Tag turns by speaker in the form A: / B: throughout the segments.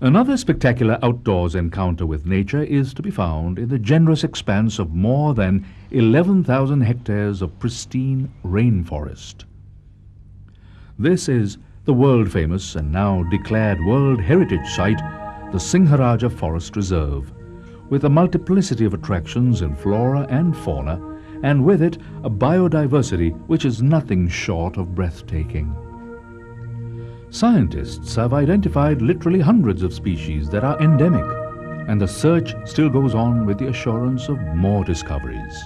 A: Another spectacular outdoors encounter with nature is to be found in the generous expanse of more than 11,000 hectares of pristine rainforest. This is the world-famous and now declared World Heritage Site, the Singharaja Forest Reserve, with a multiplicity of attractions in flora and fauna, and with it a biodiversity which is nothing short of breathtaking. Scientists have identified literally hundreds of species that are endemic, and the search still goes on with the assurance of more discoveries.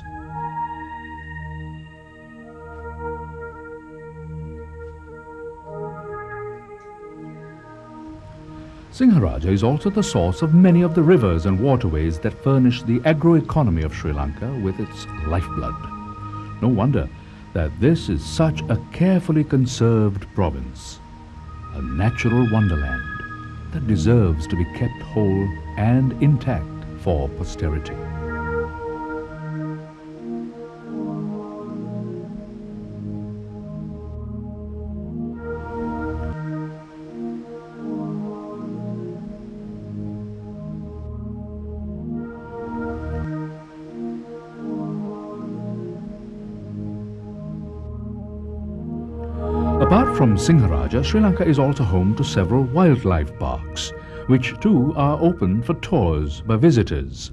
A: Singharaja is also the source of many of the rivers and waterways that furnish the agroeconomy of Sri Lanka with its lifeblood. No wonder that this is such a carefully conserved province, a natural wonderland that deserves to be kept whole and intact for posterity. Apart from Singharaja, Sri Lanka is also home to several wildlife parks, which too are open for tours by visitors.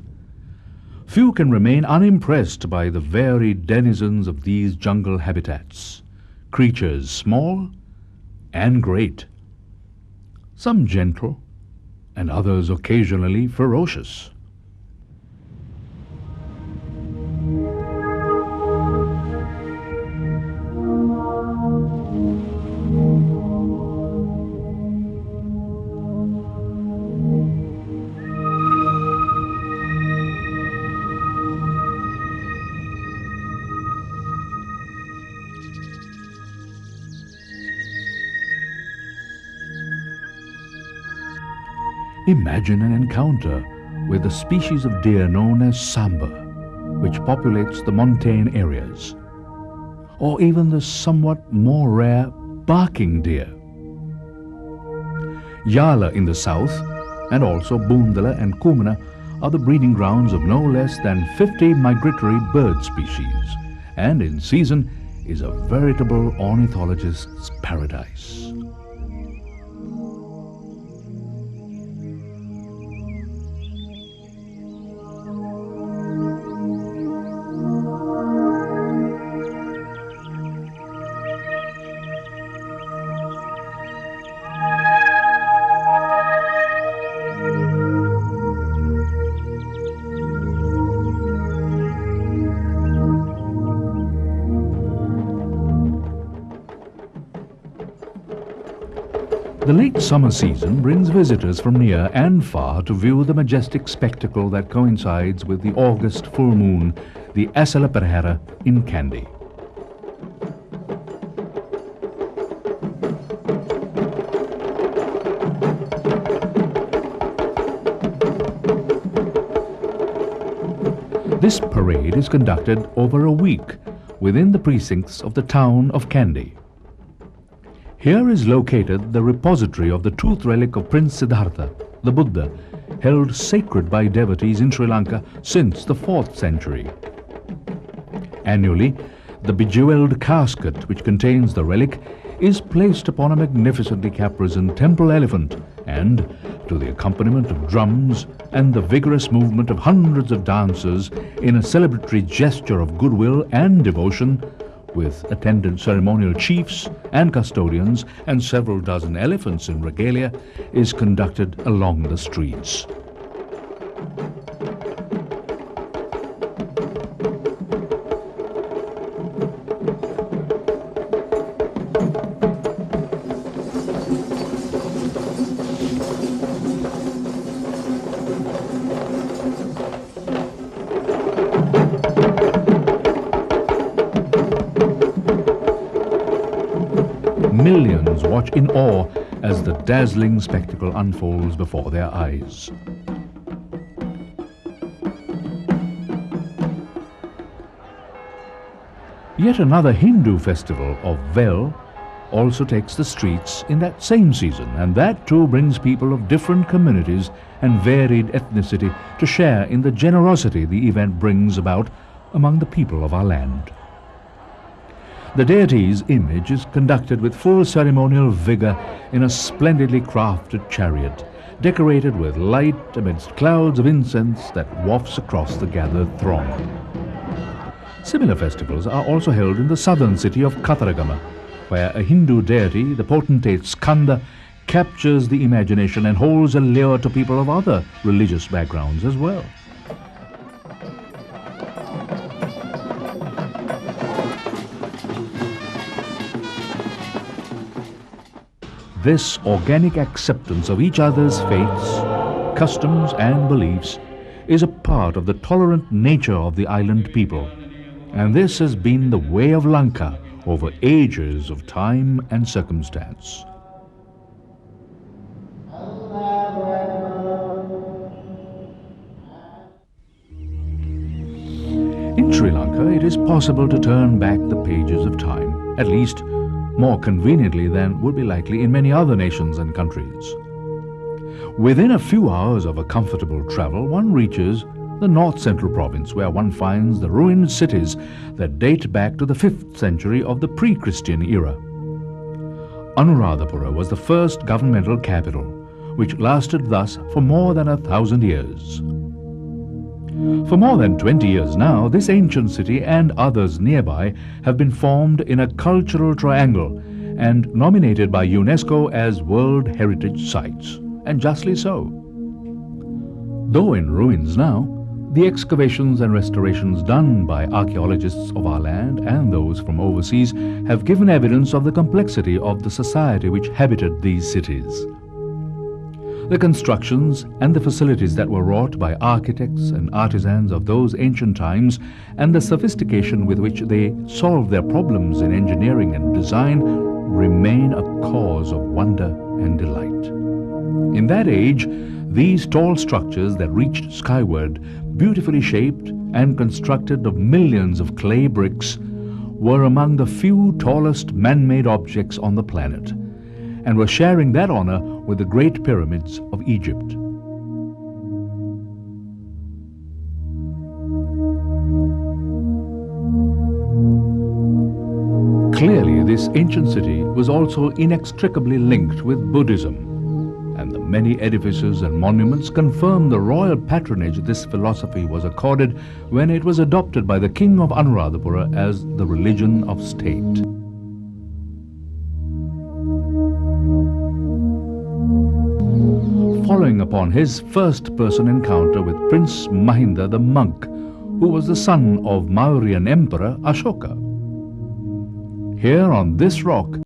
A: Few can remain unimpressed by the varied denizens of these jungle habitats, creatures small and great, some gentle and others occasionally ferocious. Imagine an encounter with a species of deer known as samba, which populates the montane areas, or even the somewhat more rare barking deer. Yala in the south, and also Bundala and Kumana, are the breeding grounds of no less than 50 migratory bird species, and in season is a veritable ornithologist's paradise. The late summer season brings visitors from near and far to view the majestic spectacle that coincides with the August full moon, the Asalaperahara in Kandy. This parade is conducted over a week within the precincts of the town of Kandy. Here is located the repository of the tooth relic of Prince Siddhartha, the Buddha, held sacred by devotees in Sri Lanka since the 4th century. Annually, the bejeweled casket which contains the relic is placed upon a magnificently caparisoned temple elephant, and, to the accompaniment of drums and the vigorous movement of hundreds of dancers in a celebratory gesture of goodwill and devotion, with attendant ceremonial chiefs and custodians and several dozen elephants in regalia, is conducted along the streets. Millions watch in awe as the dazzling spectacle unfolds before their eyes. Yet another Hindu festival of Vel, also takes the streets in that same season, and that too brings people of different communities and varied ethnicity to share in the generosity the event brings about among the people of our land. The deity's image is conducted with full ceremonial vigor in a splendidly crafted chariot, decorated with light amidst clouds of incense that wafts across the gathered throng. Similar festivals are also held in the southern city of Katharagama, where a Hindu deity, the potentate Skanda, captures the imagination and holds a lure to people of other religious backgrounds as well. This organic acceptance of each other's faiths, customs and beliefs is a part of the tolerant nature of the island people, and this has been the way of Lanka over ages of time and circumstance. In Sri Lanka, it is possible to turn back the pages of time, at least more conveniently than would be likely in many other nations and countries. Within a few hours of a comfortable travel, one reaches the north-central province, where one finds the ruined cities that date back to the 5th century of the pre-Christian era. Anuradhapura was the first governmental capital, which lasted thus for more than 1,000 years. For more than 20 years now, this ancient city and others nearby have been formed in a cultural triangle and nominated by UNESCO as World Heritage Sites, and justly so. Though in ruins now, the excavations and restorations done by archaeologists of our land and those from overseas have given evidence of the complexity of the society which habited these cities. The constructions and the facilities that were wrought by architects and artisans of those ancient times, and the sophistication with which they solved their problems in engineering and design, remain a cause of wonder and delight. In that age, these tall structures that reached skyward, beautifully shaped and constructed of millions of clay bricks, were among the few tallest man-made objects on the planet, and were sharing that honor with the great pyramids of Egypt. Clearly, this ancient city was also inextricably linked with Buddhism, and the many edifices and monuments confirm the royal patronage this philosophy was accorded when it was adopted by the king of Anuradhapura as the religion of state. Following upon his first-person encounter with Prince Mahinda the monk, who was the son of Mauryan Emperor Ashoka. Here on this rock,